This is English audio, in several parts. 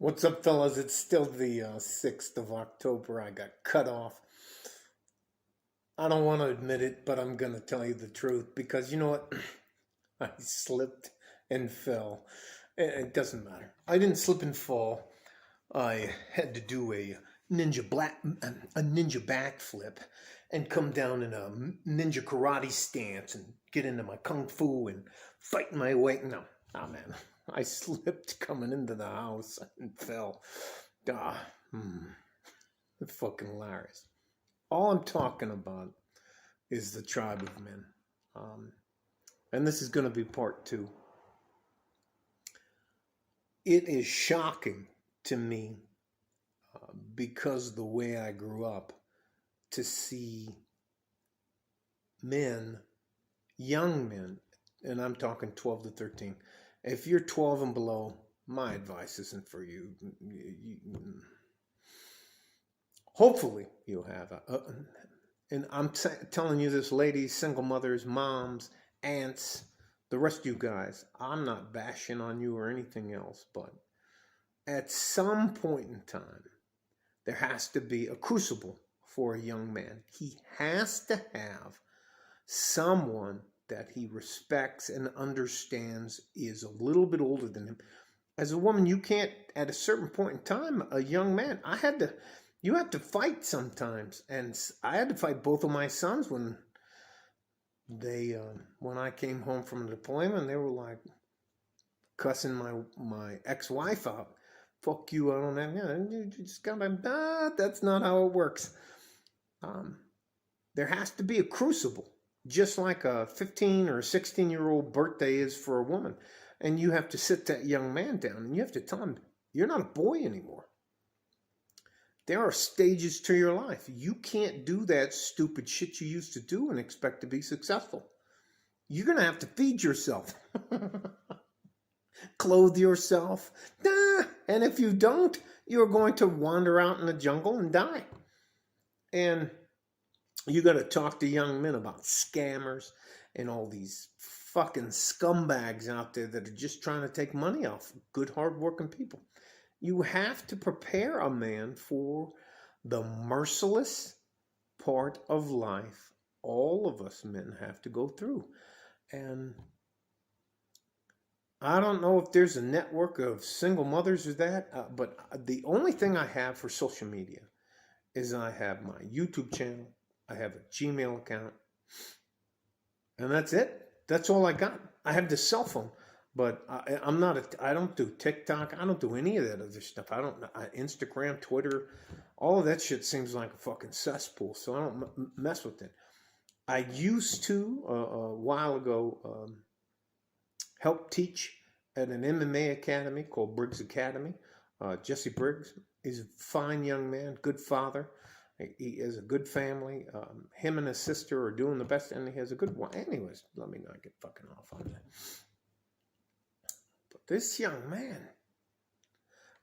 What's up, fellas? It's still the 6th of October. I got cut off. I don't want to admit it, but I'm going to tell you the truth because you know what? I slipped and fell. It doesn't matter. I didn't slip and fall. I had to do a ninja backflip and come down in a ninja karate stance and get into my kung fu and fight my way. No, oh man, I slipped coming into the house and fell. Ah, it's fucking hilarious. All I'm talking about is the tribe of men. And this is going to be part 2. It is shocking to me because of the way I grew up to see men, young men, and I'm talking 12 to 13. If you're 12 and below, my advice isn't for you. Hopefully you'll have and I'm telling you this, ladies, single mothers, moms, aunts, the rest of you guys, I'm not bashing on you or anything else, but at some point in time, there has to be a crucible for a young man. He has to have someone that he respects and understands is a little bit older than him. As a woman, you can't, at a certain point in time, a young man, you have to fight sometimes. And I had to fight both of my sons when I came home from the deployment. They were like cussing my ex-wife out. Fuck you, I don't have, you just gotta, that's not how it works. There has to be a crucible, just like a 15 or 16-year-old birthday is for a woman. And you have to sit that young man down and you have to tell him, you're not a boy anymore. There are stages to your life. You can't do that stupid shit you used to do and expect to be successful. You're going to have to feed yourself. Clothe yourself. And if you don't, you're going to wander out in the jungle and die. And you got to talk to young men about scammers and all these fucking scumbags out there that are just trying to take money off good, hardworking people. You have to prepare a man for the merciless part of life all of us men have to go through. And I don't know if there's a network of single mothers or that, but the only thing I have for social media is I have my YouTube channel, I have a Gmail account, and that's it. That's all I got. I have the cell phone, but I don't do TikTok. I don't do any of that other stuff. Instagram, Twitter, all of that shit seems like a fucking cesspool, so I don't mess with it. I used to, a while ago, help teach at an MMA academy called Briggs Academy. Jesse Briggs is a fine young man, good father. He has a good family. Him and his sister are doing the best, and he has a good wife. Anyways, let me not get fucking off on that. But this young man,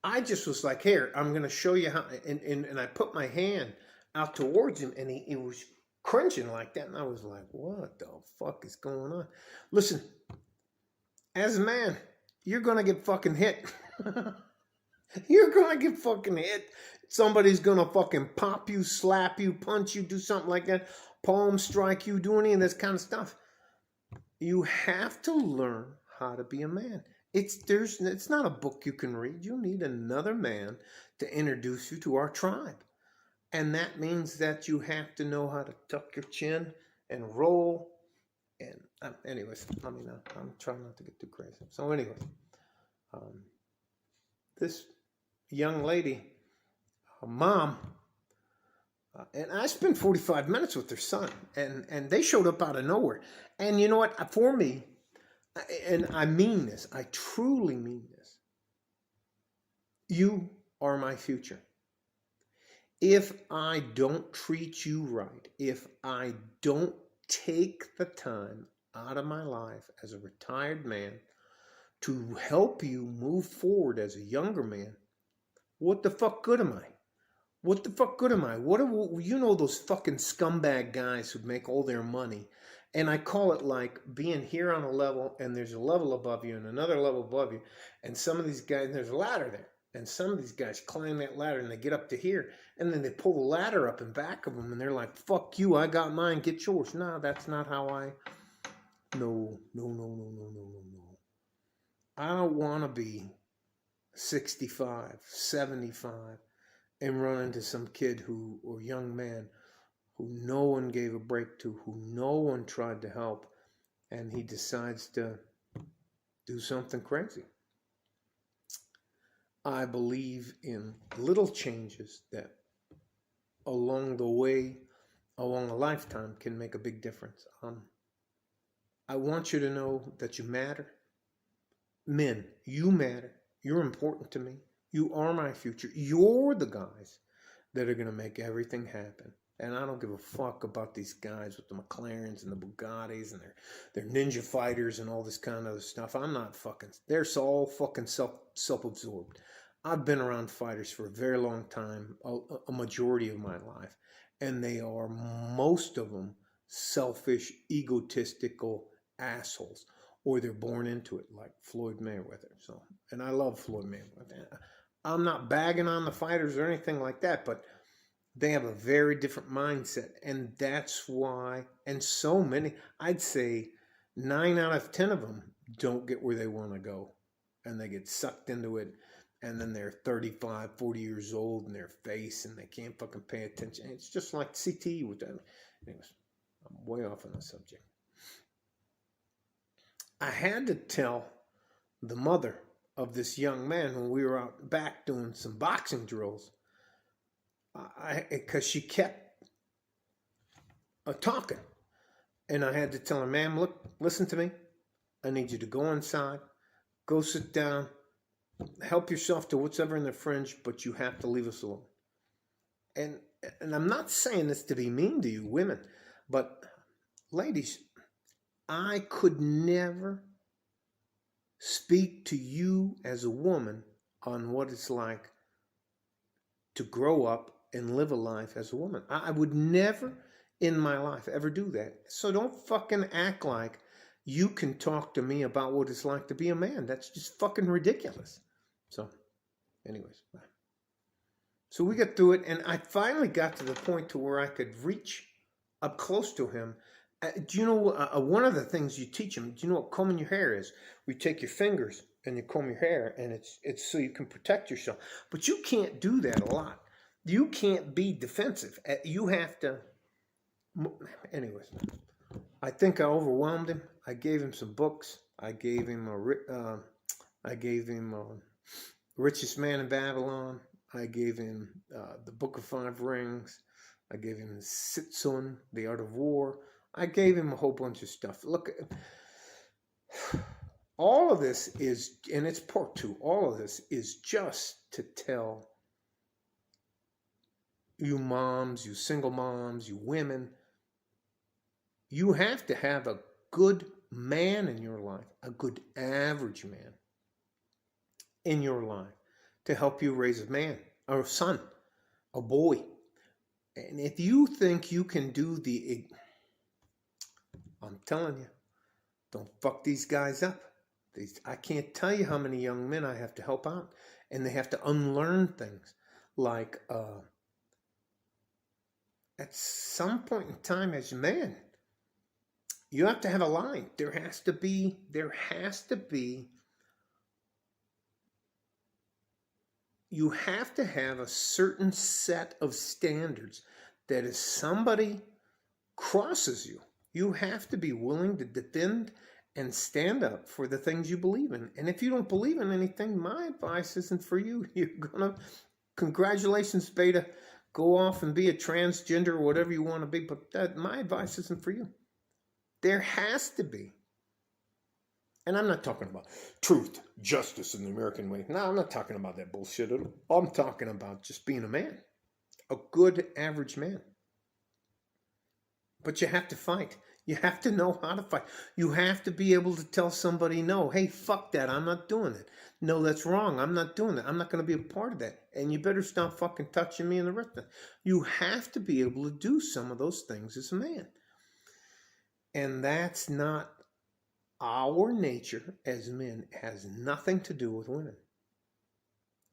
I just was like, here, I'm going to show you how. And I put my hand out towards him, and he was cringing like that. And I was like, what the fuck is going on? Listen, as a man, you're going to get fucking hit. You're going to get fucking hit. Somebody's going to fucking pop you, slap you, punch you, do something like that, palm strike you, do any of this kind of stuff. You have to learn how to be a man. It's not a book you can read. You need another man to introduce you to our tribe. And that means that you have to know how to tuck your chin and roll. And anyways, I'm trying not to get too crazy. So anyways, this young lady, mom, and I spent 45 minutes with their son, and they showed up out of nowhere. And you know what? For me, and I mean this, I truly mean this, you are my future. If I don't treat you right, if I don't take the time out of my life as a retired man to help you move forward as a younger man, what the fuck good am I? What the fuck good am I? You know those fucking scumbag guys who make all their money, and I call it like being here on a level, and there's a level above you and another level above you, and some of these guys, there's a ladder there, And some of these guys climb that ladder and they get up to here, and then they pull the ladder up in back of them, and they're like, "Fuck you! I got mine. Get yours." No, that's not how I. No, no, no, no, no, no, no, no. I don't want to be 65, 75, and run into some kid who, or young man, who no one gave a break to, who no one tried to help, and he decides to do something crazy. I believe in little changes that along the way, along a lifetime, can make a big difference. I want you to know that you matter. Men, you matter. You're important to me. You are my future. You're the guys that are going to make everything happen. And I don't give a fuck about these guys with the McLarens and the Bugattis and their ninja fighters and all this kind of stuff. I'm not fucking. They're all fucking self-absorbed. I've been around fighters for a very long time, a majority of my life, and they are, most of them, selfish, egotistical assholes, or they're born into it, like Floyd Mayweather. So, and I love Floyd Mayweather. I'm not bagging on the fighters or anything like that, but they have a very different mindset, and that's why. And so many, I'd say 9 out of 10 of them don't get where they want to go, and they get sucked into it. And then they're 35, 40 years old in their face, and they can't fucking pay attention. It's just like CTE with them. Anyways, I'm way off on the subject. I had to tell the mother of this young man when we were out back doing some boxing drills, because she kept talking. And I had to tell her, "Ma'am, look, listen to me. I need you to go inside, go sit down, help yourself to whatever in the fridge, but you have to leave us alone." And I'm not saying this to be mean to you women, but ladies, I could never speak to you as a woman on what it's like to grow up and live a life as a woman. I would never in my life ever do that. So don't fucking act like you can talk to me about what it's like to be a man. That's just fucking ridiculous. So, anyways, so we got through it, and I finally got to the point to where I could reach up close to him. Do you know one of the things you teach him? Do you know what combing your hair is? We take your fingers and you comb your hair, and it's so you can protect yourself. But you can't do that a lot. You can't be defensive. You have to. Anyways, I think I overwhelmed him. I gave him some books. I gave him Richest Man in Babylon. I gave him the Book of Five Rings. I gave him Sitsun, The Art of War. I gave him a whole bunch of stuff. Look, all of this is, and it's part 2, all of this is just to tell you moms, you single moms, you women, you have to have a good man in your life, a good average man in your life to help you raise a man, or a son, a boy. And if you think you can do I'm telling you, don't fuck these guys up. I can't tell you how many young men I have to help out, and they have to unlearn things. Like, at some point in time as a man, you have to have a line. There has to be, you have to have a certain set of standards that if somebody crosses you, you have to be willing to defend and stand up for the things you believe in. And if you don't believe in anything, my advice isn't for you. You're gonna, congratulations, beta, go off and be a transgender or whatever you want to be, but my advice isn't for you. There has to be. And I'm not talking about truth, justice, and the American way. No, I'm not talking about that bullshit at all. I'm talking about just being a man, a good average man. But you have to fight. You have to know how to fight. You have to be able to tell somebody no. Hey, fuck that. I'm not doing it. No, that's wrong. I'm not doing that. I'm not going to be a part of that. And you better stop fucking touching me in the wrist. You have to be able to do some of those things as a man. And that's not our nature as men. It has nothing to do with women.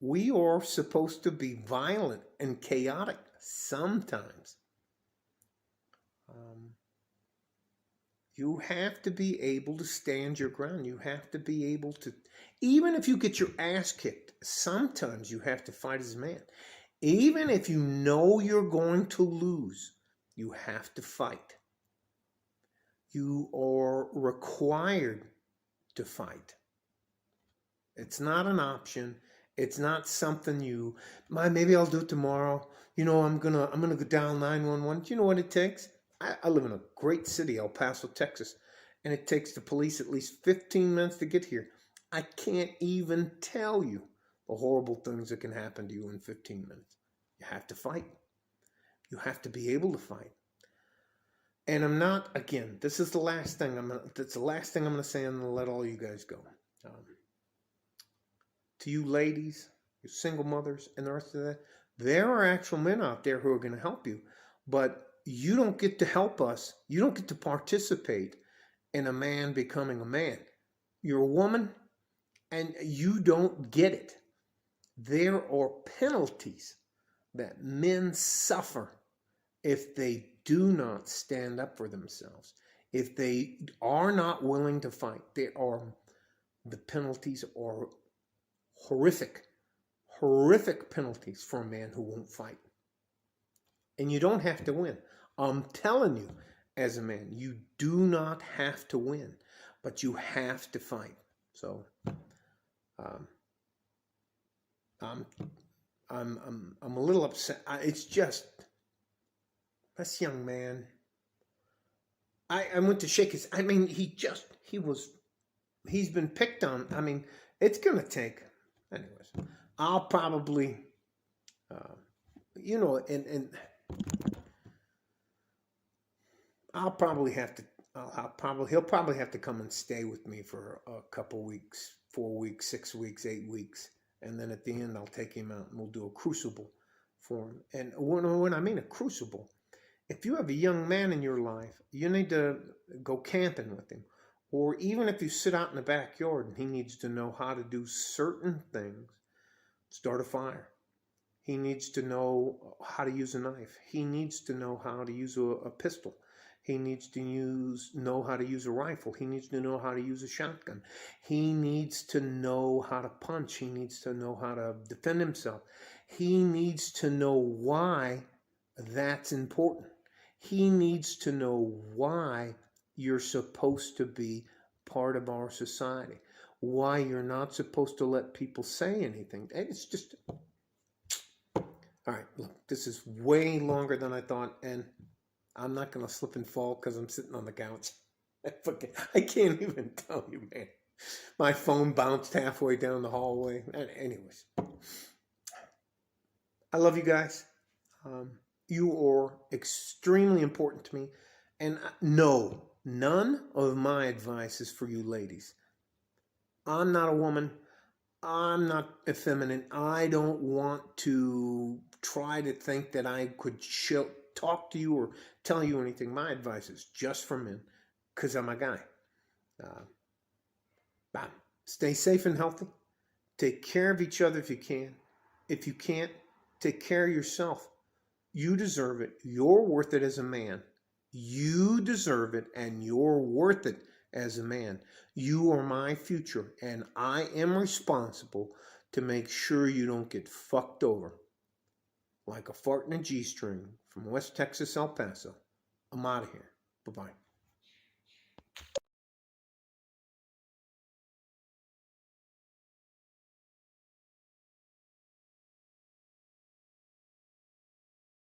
We are supposed to be violent and chaotic sometimes. Um, you have to be able to stand your ground. You have to be able to, even if you get your ass kicked, sometimes you have to fight as a man. Even if you know you're going to lose, you have to fight. You are required to fight. It's not an option. It's not something maybe I'll do it tomorrow. I'm gonna go dial 911. Do you know what it takes? I live in a great city, El Paso, Texas, and it takes the police at least 15 minutes to get here. I can't even tell you the horrible things that can happen to you in 15 minutes. You have to fight. You have to be able to fight. And I'm not, again, this is the last thing I'm gonna say, and I'm gonna let all you guys go. To you ladies, you single mothers, and the rest of that, there are actual men out there who are going to help you, but you don't get to help us. You don't get to participate in a man becoming a man. You're a woman, and you don't get it. There are penalties that men suffer if they do not stand up for themselves. If they are not willing to fight, the penalties are horrific penalties for a man who won't fight. And you don't have to win. I'm telling you, as a man, you do not have to win, but you have to fight. So, I'm a little upset. It's just this young man. I went to shake his. He's been picked on. It's gonna take. Anyways, I'll probably, and I'll probably have to. He'll probably have to come and stay with me for a couple weeks, 4 weeks, 6 weeks, 8 weeks, and then at the end I'll take him out and we'll do a crucible for him. And when I mean a crucible, if you have a young man in your life, you need to go camping with him. Or even if you sit out in the backyard and he needs to know how to do certain things, start a fire. He needs to know how to use a knife. He needs to know how to use a pistol. He needs to know how to use a rifle. He needs to know how to use a shotgun. He needs to know how to punch. He needs to know how to defend himself. He needs to know why that's important. He needs to know why you're supposed to be part of our society, why you're not supposed to let people say anything. It's just, all right, look, this is way longer than I thought, and I'm not going to slip and fall because I'm sitting on the couch. I can't even tell you, man. My phone bounced halfway down the hallway. Anyways, I love you guys. You are extremely important to me, and no, none of my advice is for you ladies. I'm not a woman. I'm not effeminate. I don't want to try to think that I could talk to you or tell you anything. My advice is just for men because I'm a guy. Stay safe and healthy. Take care of each other if you can. If you can't, take care of yourself. You deserve it. You're worth it as a man. You deserve it, and you're worth it as a man. You are my future, and I am responsible to make sure you don't get fucked over like a fart in a G-string from West Texas, El Paso. I'm out of here. Bye-bye.